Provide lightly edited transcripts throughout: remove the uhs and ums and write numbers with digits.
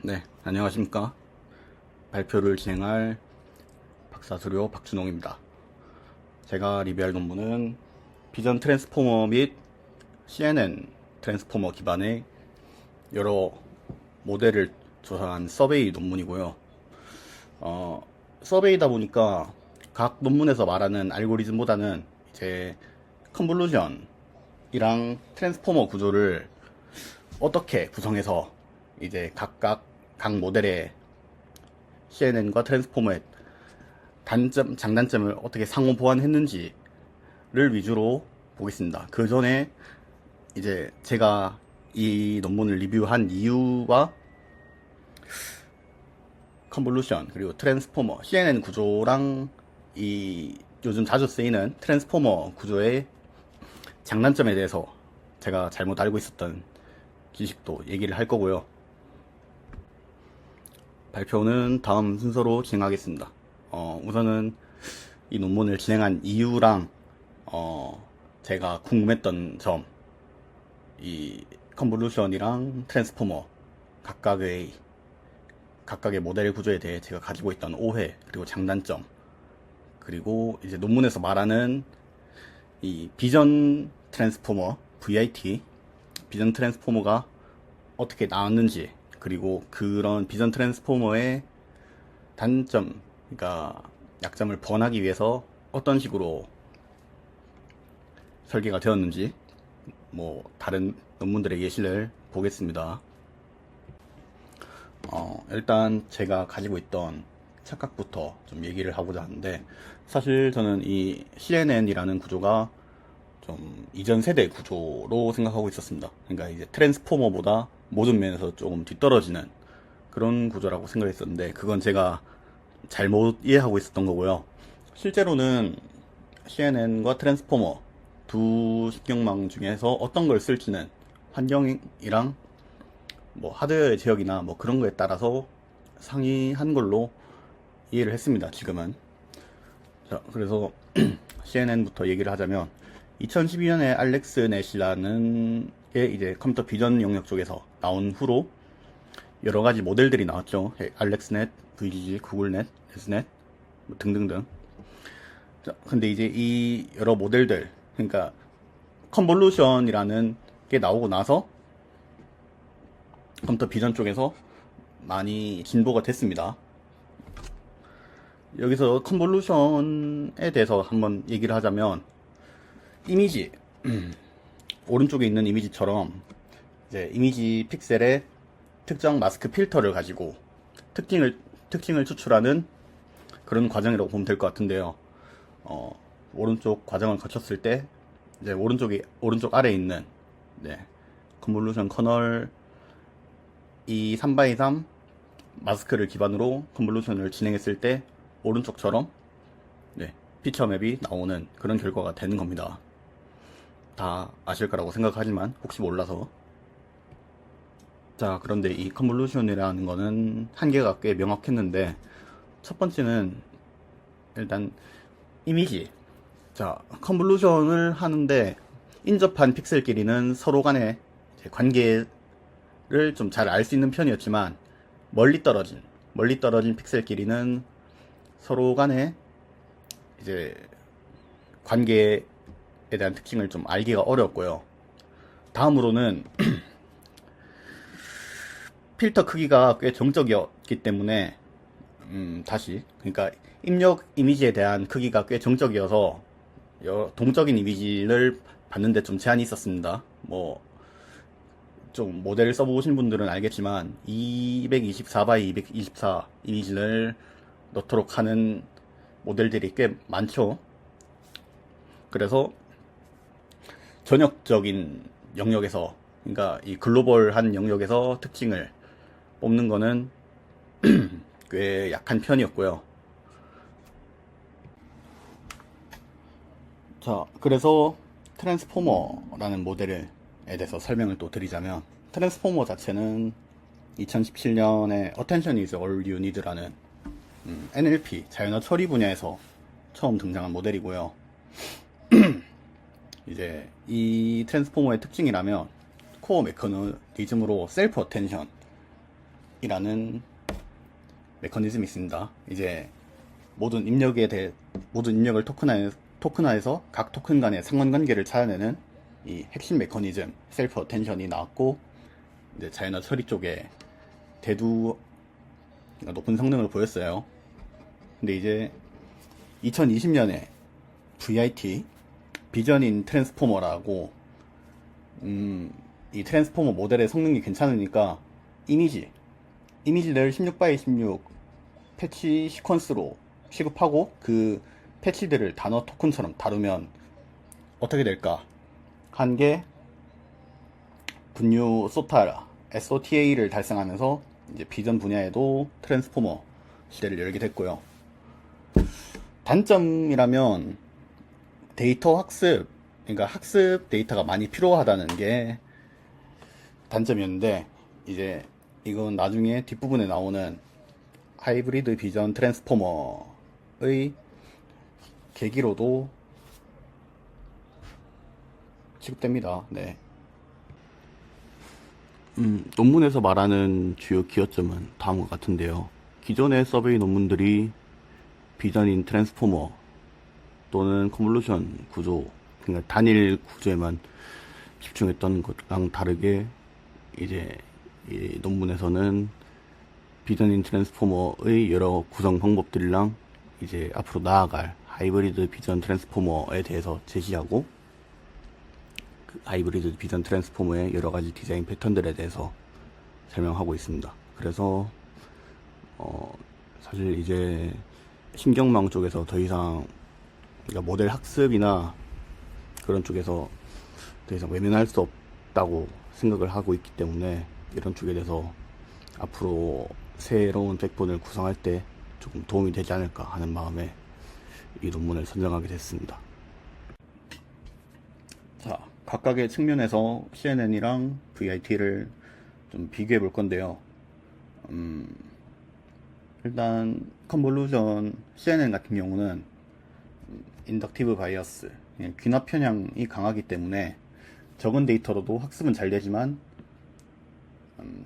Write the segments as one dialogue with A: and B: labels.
A: 네, 안녕하십니까. 발표를 진행할 박사수료 박준홍입니다. 제가 리뷰할 논문은 비전 트랜스포머 및 CNN 트랜스포머 기반의 여러 모델을 조사한 서베이 논문이고요. 서베이다 보니까 각 논문에서 말하는 알고리즘보다는 이제 컨볼루션이랑 트랜스포머 구조를 어떻게 구성해서 이제 각 모델의 CNN과 트랜스포머의 단점, 장단점을 어떻게 상호 보완했는지를 위주로 보겠습니다. 그 전에 이제 제가 이 논문을 리뷰한 이유와 컨볼루션 그리고 트랜스포머, CNN 구조랑 이 요즘 자주 쓰이는 트랜스포머 구조의 장단점에 대해서 제가 잘못 알고 있었던 지식도 얘기를 할 거고요. 발표는 다음 순서로 진행하겠습니다. 우선은 이 논문을 진행한 이유랑 제가 궁금했던 점, 이 컨볼루션이랑 트랜스포머 각각의 모델 구조에 대해 제가 가지고 있던 오해, 그리고 장단점, 그리고 이제 논문에서 말하는 이 비전 트랜스포머, VIT, 비전 트랜스포머가 어떻게 나왔는지, 그리고 그런 비전 트랜스포머의 단점, 그러니까 약점을 보완하기 위해서 어떤 식으로 설계가 되었는지, 뭐 다른 논문들의 예시를 보겠습니다. 일단 제가 가지고 있던 착각부터 좀 얘기를 하고자 하는데, 사실 저는 이 CNN이라는 구조가 좀 이전 세대 구조로 생각하고 있었습니다. 그러니까 이제 트랜스포머보다 모든 면에서 조금 뒤떨어지는 그런 구조라고 생각했었는데, 그건 제가 잘못 이해하고 있었던 거고요. 실제로는 CNN과 트랜스포머 두 신경망 중에서 어떤 걸 쓸지는 환경이랑 뭐 하드웨어의 제약이나 뭐 그런 거에 따라서 상이한 걸로 이해를 했습니다, 지금은. 자, 그래서 CNN부터 얘기를 하자면 2012년에 알렉스 넷이라는 게 이제 컴퓨터 비전 영역 쪽에서 나온 후로 여러 가지 모델들이 나왔죠. 알렉스넷, VGG, 구글넷, 네스넷 뭐 등등등. 자, 근데 이제 이 여러 모델들, 그러니까 컨볼루션이라는 게 나오고 나서 컴퓨터 비전 쪽에서 많이 진보가 됐습니다. 여기서 컨볼루션에 대해서 한번 얘기를 하자면, 이미지 오른쪽에 있는 이미지처럼 이제 이미지 픽셀에 특정 마스크 필터를 가지고 특징을 추출하는 그런 과정이라고 보면 될 것 같은데요. 오른쪽 과정을 거쳤을 때 이제 오른쪽 아래에 있는 컨볼루션 커널 이 3x3 마스크를 기반으로 컨볼루션을 진행했을 때 오른쪽처럼 피처 맵이 나오는 그런 결과가 되는 겁니다. 다 아실 거라고 생각하지만 혹시 몰라서. 자, 그런데 이 컨볼루션이라는 거는 한계가 꽤 명확했는데, 첫 번째는 일단 이미지. 자, 컨볼루션을 하는데 인접한 픽셀끼리는 서로 간의 관계를 좀 잘 알 수 있는 편이었지만, 멀리 떨어진 픽셀끼리는 서로 간의 이제 관계에 대한 특징을 좀 알기가 어렵고요. 다음으로는 필터 크기가 꽤 정적이었기 때문에 그러니까 입력 이미지에 대한 크기가 꽤 정적이어서 동적인 이미지를 받는데 좀 제한이 있었습니다. 뭐 좀 모델을 써보신 분들은 알겠지만 224 x 224 이미지를 넣도록 하는 모델들이 꽤 많죠. 그래서 전역적인 영역에서, 그러니까 이 글로벌한 영역에서 특징을 뽑는 거는 꽤 약한 편이었고요. 자, 그래서 트랜스포머라는 모델에 대해서 설명을 또 드리자면, 트랜스포머 자체는 2017년에 Attention is all you need라는 NLP, 자연어 처리 분야에서 처음 등장한 모델이고요. 이제 이 트랜스포머의 특징이라면 코어 메커니즘으로 셀프 어텐션, 헙이라는 메커니즘이 있습니다. 이제 모든 입력을 토큰화해서 각 토큰 간의 상관관계를 찾아내는 이 핵심 메커니즘 셀프 어텐션이 나왔고, 이제 자연어 처리 쪽에 대두 높은 성능을 보였어요. 근데 이제 2020년에 VIT 비전 인 트랜스포머라고 이 트랜스포머 모델의 성능이 괜찮으니까 이미지를 16x16 패치 시퀀스로 취급하고 그 패치들을 단어 토큰처럼 다루면 어떻게 될까 한 게 분류 소타 SOTA를 달성하면서 이제 비전 분야에도 트랜스포머 시대를 열게 됐고요. 단점이라면 데이터 학습, 그러니까 학습 데이터가 많이 필요하다는 게 단점이었는데, 이제 이건 나중에 뒷부분에 나오는 하이브리드 비전 트랜스포머의 계기로도 취급됩니다. 네. 논문에서 말하는 주요 기여점은 다음과 같은데요. 기존의 서베이 논문들이 비전인 트랜스포머 또는 컨볼루션 구조, 그러니까 단일 구조에만 집중했던 것랑 다르게 이제 이 논문에서는 비전인 트랜스포머의 여러 구성 방법들이랑 이제 앞으로 나아갈 하이브리드 비전 트랜스포머에 대해서 제시하고, 그 하이브리드 비전 트랜스포머의 여러 가지 디자인 패턴들에 대해서 설명하고 있습니다. 그래서 사실 이제 신경망 쪽에서 더 이상, 그러니까 모델 학습이나 그런 쪽에서 더 이상 외면할 수 없다고 생각을 하고 있기 때문에, 이런 쪽에 대해서 앞으로 새로운 백본을 구성할 때 조금 도움이 되지 않을까 하는 마음에 이 논문을 선정하게 됐습니다. 자, 각각의 측면에서 CNN이랑 VIT를 좀 비교해 볼 건데요. 일단 컨볼루션 CNN 같은 경우는 인덕티브 바이어스, 귀납 편향이 강하기 때문에 적은 데이터로도 학습은 잘 되지만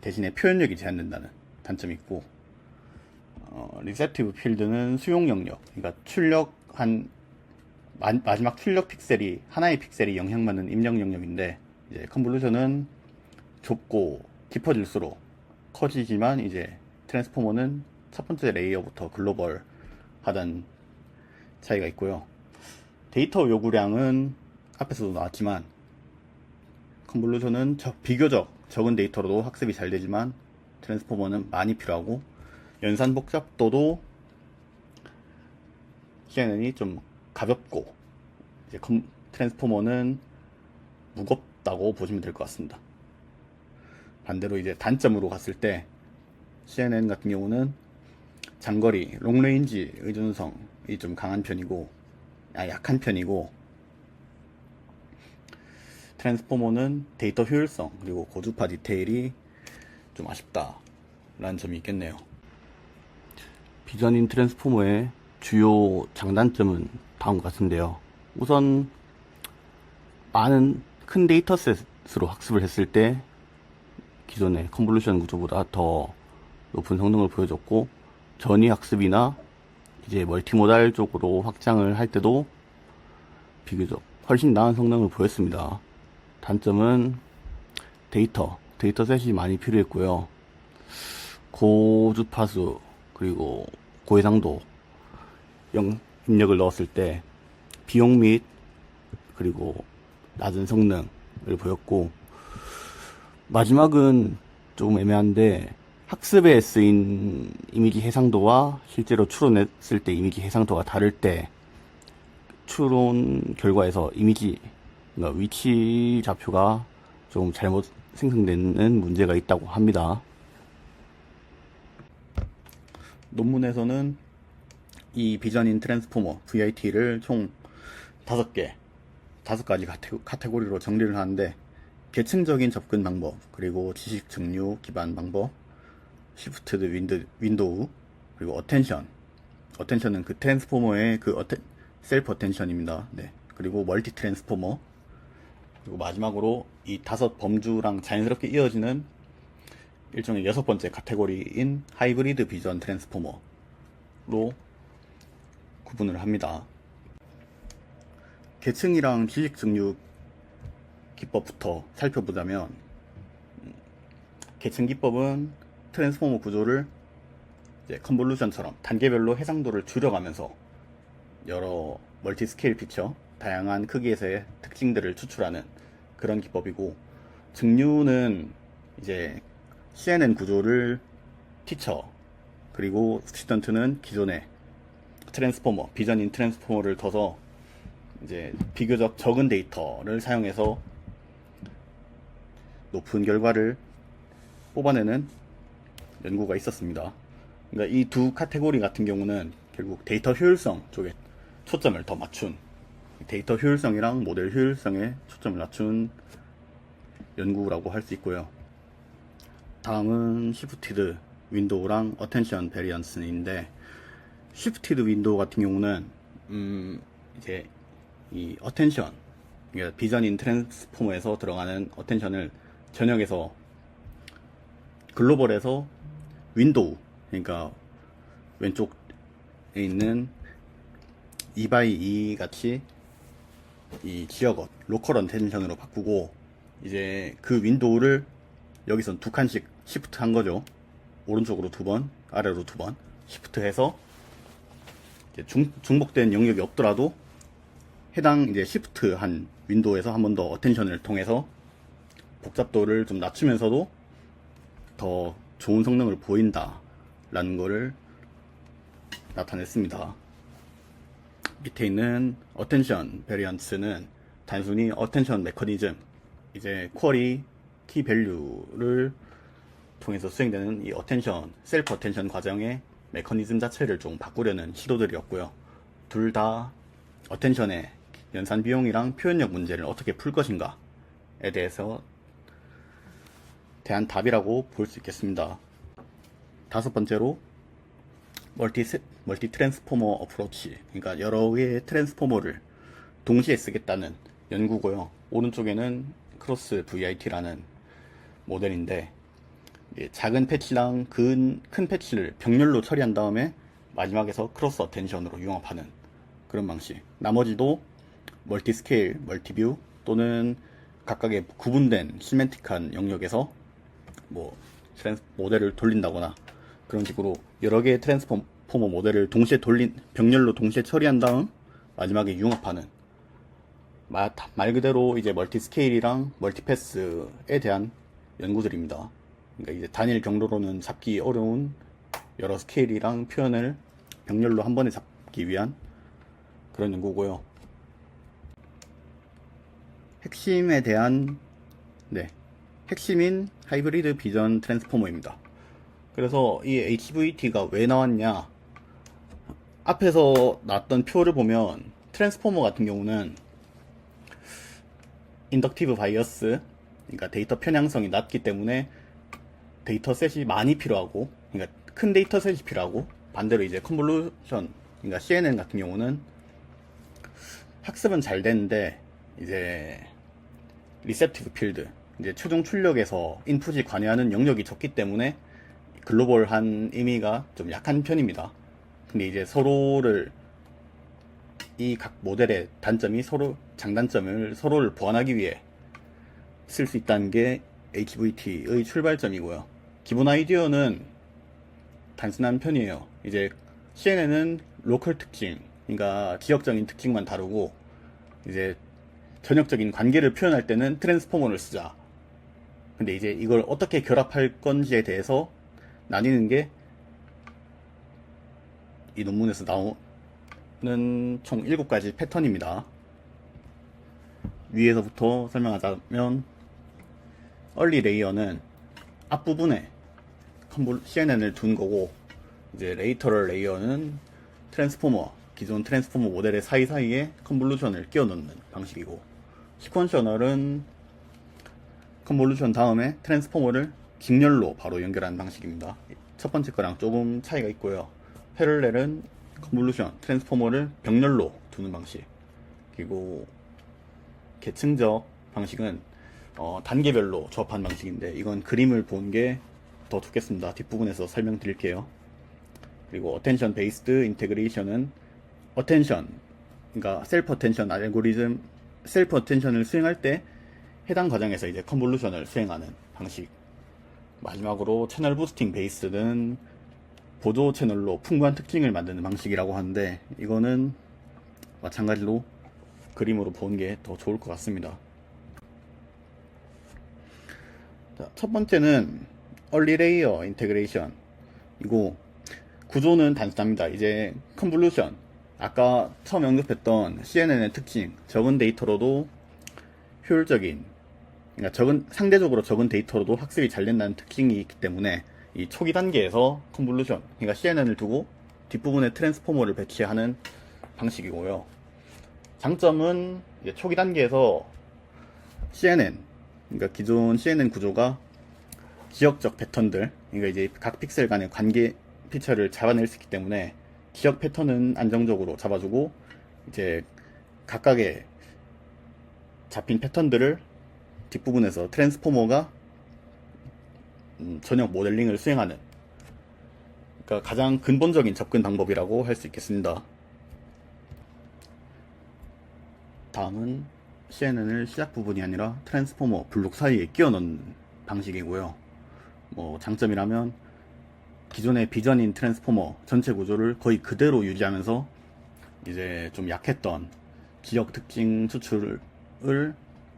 A: 대신에 표현력이 제한된다는 단점이 있고, 리셉티브 필드는 수용 영역, 그러니까 마지막 출력 픽셀이 하나의 픽셀이 영향받는 입력 영역인데, 이제 컨볼루션은 좁고 깊어질수록 커지지만, 이제 트랜스포머는 첫 번째 레이어부터 글로벌하다는 차이가 있고요. 데이터 요구량은 앞에서도 나왔지만 컨볼루션은 비교적 적은 데이터로도 학습이 잘 되지만 트랜스포머는 많이 필요하고, 연산 복잡도도 CNN이 좀 가볍고 이제 트랜스포머는 무겁다고 보시면 될 것 같습니다. 반대로 이제 단점으로 갔을 때 CNN 같은 경우는 장거리 롱레인지 의존성이 좀 강한 편이고 약한 편이고, 트랜스포머는 데이터 효율성 그리고 고주파 디테일이 좀 아쉽다라는 점이 있겠네요. 비전인 트랜스포머의 주요 장단점은 다음과 같은데요. 우선 많은 큰 데이터셋으로 학습을 했을 때 기존의 컨볼루션 구조보다 더 높은 성능을 보여줬고, 전위 학습이나 이제 멀티모달 쪽으로 확장을 할 때도 비교적 훨씬 나은 성능을 보였습니다. 단점은 데이터셋이 많이 필요했고요. 고주파수 그리고 고해상도 입력을 넣었을 때 비용 및 그리고 낮은 성능을 보였고, 마지막은 조금 애매한데 학습에 쓰인 이미지 해상도와 실제로 추론했을 때 이미지 해상도가 다를 때 추론 결과에서 그러니까 위치 좌표가 조금 잘못 생성되는 문제가 있다고 합니다. 논문에서는 이 비전인 트랜스포머 VIT를 총 5가지 카테고리로 정리를 하는데, 계층적인 접근 방법, 그리고 지식 증류 기반 방법, 시프트드 윈도우, 그리고 어텐션은 그 트랜스포머의 셀프 어텐션입니다. 네. 그리고 멀티 일종의 여섯 번째 카테고리인 하이브리드 비전 트랜스포머로 구분을 합니다. 계층이랑 지식 증류 기법부터 살펴보자면, 계층 기법은 트랜스포머 구조를 이제 컨볼루션처럼 단계별로 해상도를 줄여가면서 여러 멀티 스케일 피처, 다양한 크기에서의 특징들을 추출하는 그런 기법이고, 증류는 이제 CNN 구조를 티처, 그리고 스튜던트는 기존의 트랜스포머, 비전인 트랜스포머를 둬서 이제 비교적 적은 데이터를 사용해서 높은 결과를 뽑아내는 연구가 있었습니다. 그러니까 이 두 카테고리 같은 경우는 결국 데이터 효율성 쪽에 초점을 더 맞춘, 데이터 효율성이랑 모델 효율성에 초점을 맞춘 연구라고 할 수 있고요. 다음은 시프티드 윈도우랑 어텐션 베리언스인데, 시프티드 윈도우 같은 경우는 이제 이 어텐션, 그러니까 비전인 트랜스포머에서 들어가는 어텐션을 전역에서 글로벌에서 윈도우, 그러니까 왼쪽에 있는 2x2 같이 이 지역어 로컬 어텐션으로 바꾸고, 이제 그 윈도우를 여기선 두 칸씩 시프트 한 거죠. 오른쪽으로 두 번, 아래로 두 번 시프트 해서 중복된 영역이 없더라도 해당 이제 시프트 한 윈도우에서 한 번 더 어텐션을 통해서 복잡도를 좀 낮추면서도 더 좋은 성능을 보인다 라는 거를 나타냈습니다. 밑에 있는 어텐션 베리언스는 단순히 어텐션 메커니즘, 이제 쿼리 키 밸류를 통해서 수행되는 이 어텐션, 셀프 어텐션 과정의 메커니즘 자체를 좀 바꾸려는 시도들이었고요. 둘 다 어텐션의 연산 비용이랑 표현력 문제를 어떻게 풀 것인가에 대해서 대한 답이라고 볼 수 있겠습니다. 다섯 번째로 멀티 트랜스포머 어프로치, 그러니까 여러 개의 트랜스포머를 동시에 쓰겠다는 연구고요. 오른쪽에는 크로스 VIT라는 모델인데, 작은 패치랑 큰 패치를 병렬로 처리한 다음에 마지막에서 크로스 어텐션으로 융합하는 그런 방식. 나머지도 멀티 스케일, 멀티 뷰 또는 각각의 구분된 시멘틱한 영역에서 뭐 모델을 돌린다거나 그런 식으로 여러 개의 트랜스포머 모델을 동시에 병렬로 동시에 처리한 다음 마지막에 융합하는, 말 그대로 이제 멀티 스케일이랑 멀티 패스에 대한 연구들입니다. 그러니까 이제 단일 경로로는 잡기 어려운 여러 스케일이랑 표현을 병렬로 한 번에 잡기 위한 그런 연구고요. 핵심에 대한 핵심인 하이브리드 비전 트랜스포머입니다. 그래서 이 HVT가 왜 나왔냐, 앞에서 나왔던 표를 보면 트랜스포머 같은 경우는 인덕티브 바이어스, 그러니까 데이터 편향성이 낮기 때문에 데이터셋이 많이 필요하고, 그러니까 큰 데이터셋이 필요하고, 반대로 이제 컨볼루션, 그러니까 CNN 같은 경우는 학습은 잘 되는데 이제 리셉티브 필드, 이제 최종 출력에서 인풋이 관여하는 영역이 적기 때문에 글로벌한 의미가 좀 약한 편입니다. 근데 이제 서로를, 이 각 모델의 단점이 서로, 장단점을 서로를 보완하기 위해 쓸 수 있다는 게 HVT의 출발점이고요. 기본 아이디어는 단순한 편이에요. 이제 CNN은 로컬 특징, 그러니까 지역적인 특징만 다루고, 이제 전역적인 관계를 표현할 때는 트랜스포머를 쓰자. 근데 이제 이걸 어떻게 결합할 건지에 대해서 나뉘는 게 이 논문에서 나오는 총 7가지 패턴입니다. 위에서부터 설명하자면, 얼리 레이어는 앞부분에 CNN을 둔 거고, 이제 레이터럴 레이어는 기존 트랜스포머 모델의 사이사이에 컨볼루션을 끼워 넣는 방식이고, 시퀀셔널은 컨볼루션 다음에 트랜스포머를 직렬로 바로 연결하는 방식입니다. 첫 번째 거랑 조금 차이가 있고요. 패럴렐은 컨볼루션, 트랜스포머를 병렬로 두는 방식, 그리고 계층적 방식은 단계별로 조합하는 방식인데, 이건 그림을 본 게 더 좋겠습니다. 뒷부분에서 설명드릴게요. 그리고 어텐션 베이스드 인테그레이션은 어텐션, 그러니까 셀프 어텐션 알고리즘, 셀프 어텐션을 수행할 때 해당 과정에서 이제 컨볼루션을 수행하는 방식. 마지막으로 채널 부스팅 베이스는 보조 채널로 풍부한 특징을 만드는 방식이라고 하는데, 이거는 마찬가지로 그림으로 보는 게 더 좋을 것 같습니다. 자, 첫 번째는 얼리 레이어 인테그레이션 이고, 구조는 단순합니다. 이제 컨볼루션, 아까 처음 언급했던 CNN의 특징, 적은 데이터로도 효율적인, 그러니까 상대적으로 적은 데이터로도 학습이 잘 된다는 특징이 있기 때문에 이 초기 단계에서 컨볼루션, 그러니까 CNN을 두고 뒷부분에 트랜스포머를 배치하는 방식이고요. 장점은 이제 초기 단계에서 CNN, 그러니까 기존 CNN 구조가 지역적 패턴들, 그러니까 이제 각 픽셀 간의 관계 피처를 잡아낼 수 있기 때문에 지역 패턴은 안정적으로 잡아주고, 이제 각각의 잡힌 패턴들을 뒷부분에서 트랜스포머가 전역 모델링을 수행하는, 그러니까 가장 근본적인 접근 방법이라고 할 수 있겠습니다. 다음은 CNN을 시작 부분이 아니라 트랜스포머 블록 사이에 끼워 넣는 방식이고요. 장점이라면 기존의 비전인 트랜스포머 전체 구조를 거의 그대로 유지하면서 이제 좀 약했던 지역 특징 추출을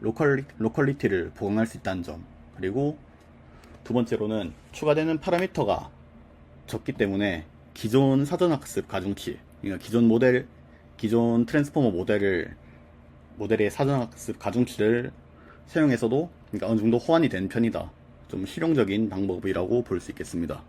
A: 로컬리티를 보강할 수 있다는 점, 그리고 두 번째로는 추가되는 파라미터가 적기 때문에 기존 사전학습 가중치, 그러니까 기존 트랜스포머 모델의 사전학습 가중치를 사용해서도, 그러니까 어느 정도 호환이 되는 편이다. 좀 실용적인 방법이라고 볼 수 있겠습니다.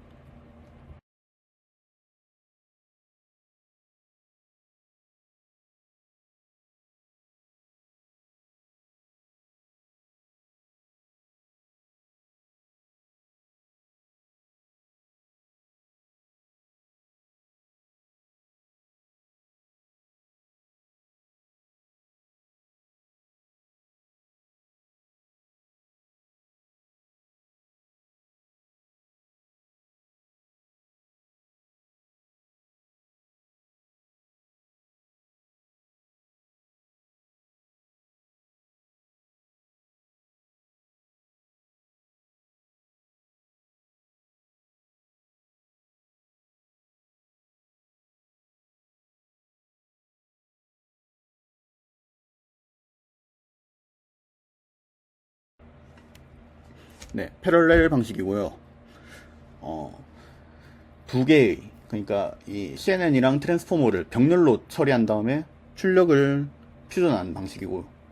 A: 네, 패럴렐 방식이고요. 두 개의, 그러니까 이 CNN이랑 트랜스포머를 병렬로 처리한 다음에 출력을 퓨전한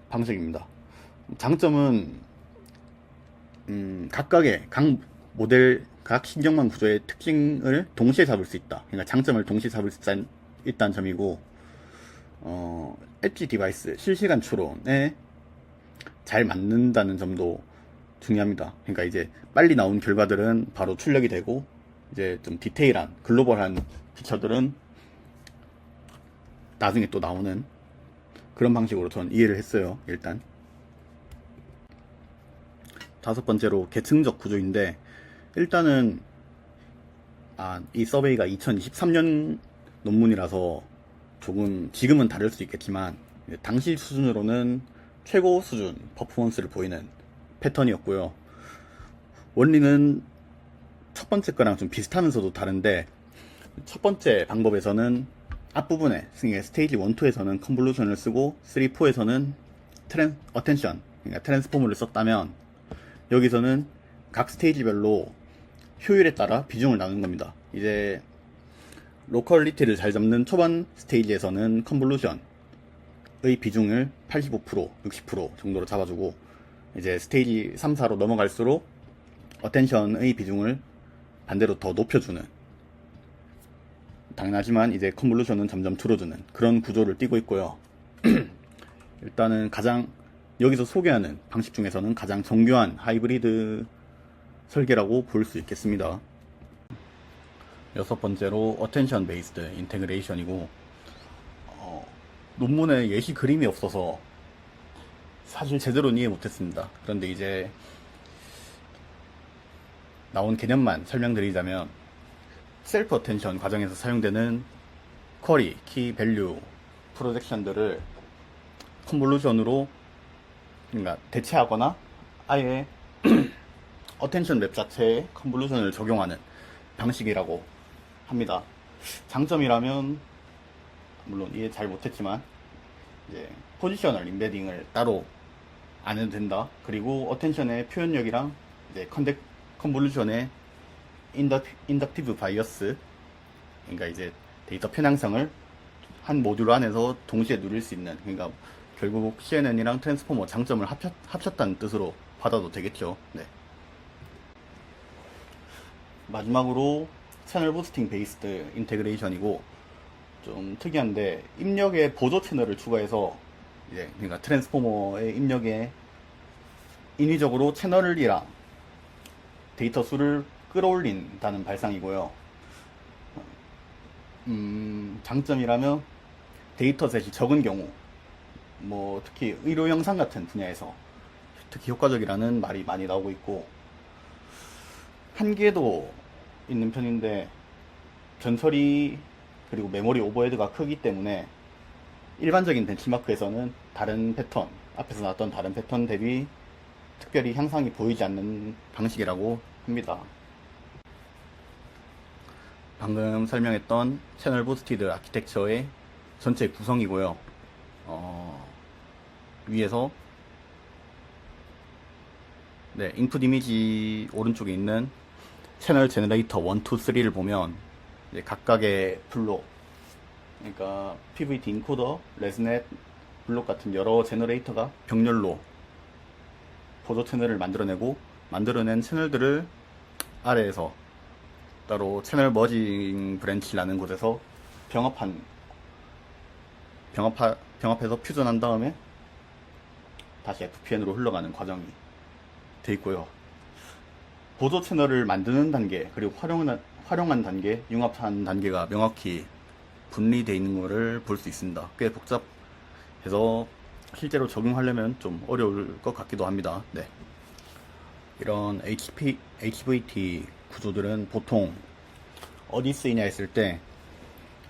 A: 방식입니다. 장점은 각 신경망 구조의 특징을 동시에 잡을 수 있다. 그러니까 장점을 동시에 잡을 수 있다는 점이고, 엣지 디바이스 실시간 추론에 잘 맞는다는 점도 중요합니다. 그러니까 이제 빨리 나온 결과들은 바로 출력이 되고, 이제 좀 디테일한 글로벌한 피처들은 나중에 또 나오는 그런 방식으로 전 이해를 했어요. 일단 다섯 번째로 계층적 구조인데, 일단은 이 서베이가 2023년 논문이라서 조금 지금은 다를 수 있겠지만 당시 수준으로는 최고 수준 퍼포먼스를 보이는 패턴이었고요. 원리는 첫 번째 거랑 좀 비슷하면서도 다른데, 첫 번째 방법에서는 앞부분에 스테이지 1, 2에서는 컨볼루션을 쓰고 3, 4에서는 어텐션, 그러니까 트랜스포머를 썼다면, 여기서는 각 스테이지별로 효율에 따라 비중을 나눈 겁니다. 이제 로컬리티를 잘 잡는 초반 스테이지에서는 컨볼루션의 비중을 85%, 60% 정도로 잡아주고, 이제 스테이지 3, 4로 넘어갈수록 어텐션의 비중을 반대로 더 높여주는, 당연하지만 이제 컨볼루션은 점점 줄어드는 그런 구조를 띠고 있고요. 일단은 여기서 소개하는 방식 중에서는 가장 정교한 하이브리드 설계라고 볼 수 있겠습니다. 여섯 번째로 어텐션 베이스드 인테그레이션이고, 논문에 예시 그림이 없어서 사실 제대로 이해 못했습니다. 그런데 이제 나온 개념만 설명드리자면 셀프 어텐션 과정에서 사용되는 쿼리, 키, 밸류, 프로젝션들을 컨볼루션으로 그러니까 대체하거나 아예 어텐션 맵 자체에 컨볼루션을 적용하는 방식이라고 합니다. 장점이라면 물론 이해 잘 못했지만 이제 포지셔널 임베딩을 따로 안 해도 된다. 그리고 어텐션의 표현력이랑 이제 컨볼루션의 인덕티브 바이어스, 그러니까 이제 데이터 편향성을 한 모듈 안에서 동시에 누릴 수 있는, 그러니까 결국 CNN이랑 트랜스포머 장점을 합쳤다는 뜻으로 받아도 되겠죠. 네. 마지막으로 채널 부스팅 베이스드 인테그레이션이고 좀 특이한데 입력에 보조 채널을 추가해서 이제 그러니까 트랜스포머의 입력에 인위적으로 채널이랑 데이터 수를 끌어올린다는 발상이고요. 장점이라면 데이터셋이 적은 경우, 뭐 특히 의료 영상 같은 분야에서 특히 효과적이라는 말이 많이 나오고 있고, 한계도 있는 편인데 전처리 그리고 메모리 오버헤드가 크기 때문에 일반적인 벤치마크에서는 다른 패턴, 앞에서 나왔던 다른 패턴 대비 특별히 향상이 보이지 않는 방식이라고 합니다. 방금 설명했던 채널 부스티드 아키텍처의 전체 구성이고요. 위에서 네, 인풋 이미지 오른쪽에 있는 채널 제너레이터 1, 2, 3를 보면 이제 각각의 블록, 그러니까 PVT 인코더, 레스넷 블록 같은 여러 제너레이터가 병렬로 보조 채널을 만들어낸 채널들을 아래에서 따로 채널 머징 브랜치라는 곳에서 병합해서 퓨전한 다음에 다시 FPN으로 흘러가는 과정이 되어 있고요. 보조 채널을 만드는 단계, 그리고 활용한 단계, 융합한 단계가 명확히 분리되어 있는 것을 볼 수 있습니다. 꽤 복잡해서 실제로 적용하려면 좀 어려울 것 같기도 합니다. 네. 이런 HVT 구조들은 보통 어디 쓰이냐 했을 때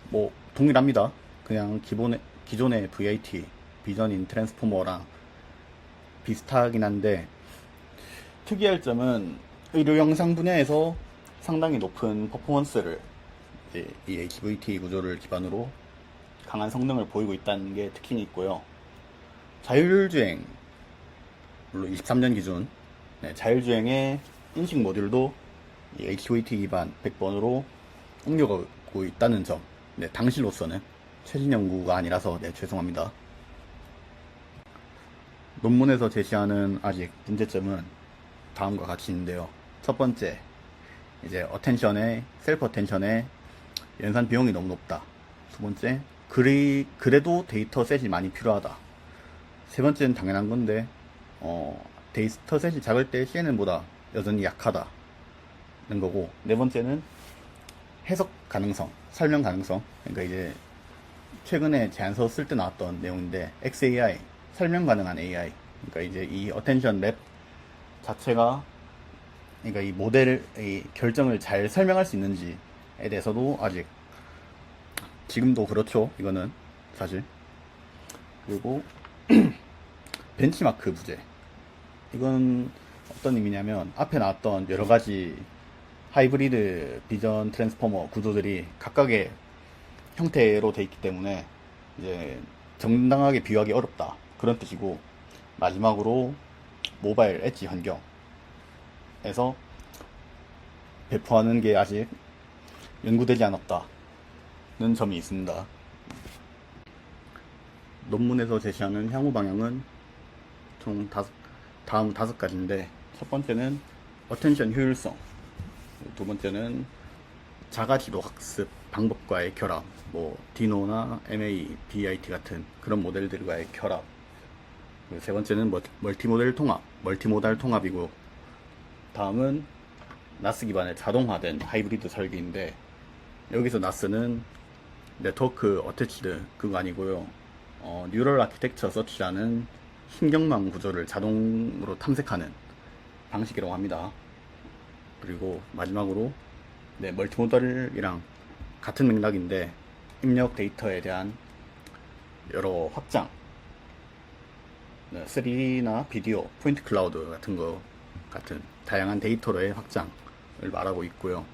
A: 뭐 동일합니다. 그냥 기존의 VIT, 비전 인 트랜스포머랑 비슷하긴 한데 특이할 점은 의료 영상 분야에서 상당히 높은 퍼포먼스를 이 HVT 구조를 기반으로 강한 성능을 보이고 있다는 게 특징이 있고요. 자율주행, 물론 23년 기준 자율주행의 인식 모듈도 이 HVT 기반 100번으로 옮겨가고 있다는 점, 당시로서는 최신 연구가 아니라서 죄송합니다. 논문에서 제시하는 아직 문제점은 다음과 같이 있는데요. 첫 번째, 이제 셀프 어텐션의 연산 비용이 너무 높다. 두 번째, 그래도 데이터셋이 많이 필요하다. 세 번째는 당연한 건데, 데이터셋이 작을 때 CNN보다 여전히 약하다는 거고, 네 번째는 해석 가능성, 설명 가능성. 그러니까 이제 최근에 제안서 쓸 때 나왔던 내용인데, XAI, 설명 가능한 AI. 그러니까 이제 이 어텐션 랩 자체가, 그러니까 이 모델의 결정을 잘 설명할 수 있는지에 대해서도 아직 지금도 그렇죠. 이거는 사실. 그리고 벤치마크 부재. 이건 어떤 의미냐면 앞에 나왔던 여러 가지 하이브리드 비전 트랜스포머 구조들이 각각의 형태로 돼 있기 때문에 이제 정당하게 비교하기 어렵다. 그런 뜻이고, 마지막으로 모바일 엣지 환경에서 배포하는 게 아직 연구되지 않았다는 점이 있습니다. 논문에서 제시하는 향후 방향은 총 다음 5가지인데, 첫 번째는 어텐션 효율성, 두 번째는 자가지도 학습 방법과의 결합, 뭐 디노나 MA, BIT 같은 그런 모델들과의 결합, 세 번째는 멀티모달 통합이고, 다음은 나스 기반의 자동화된 하이브리드 설계인데, 여기서 나스는 네트워크 어태치드 그거 아니고요. 뉴럴 아키텍처 서치라는 신경망 구조를 자동으로 탐색하는 방식이라고 합니다. 그리고 마지막으로 네, 멀티모달이랑 같은 맥락인데 입력 데이터에 대한 여러 확장, 3D나 비디오, 포인트 클라우드 같은 거 같은 다양한 데이터로의 확장을 말하고 있고요.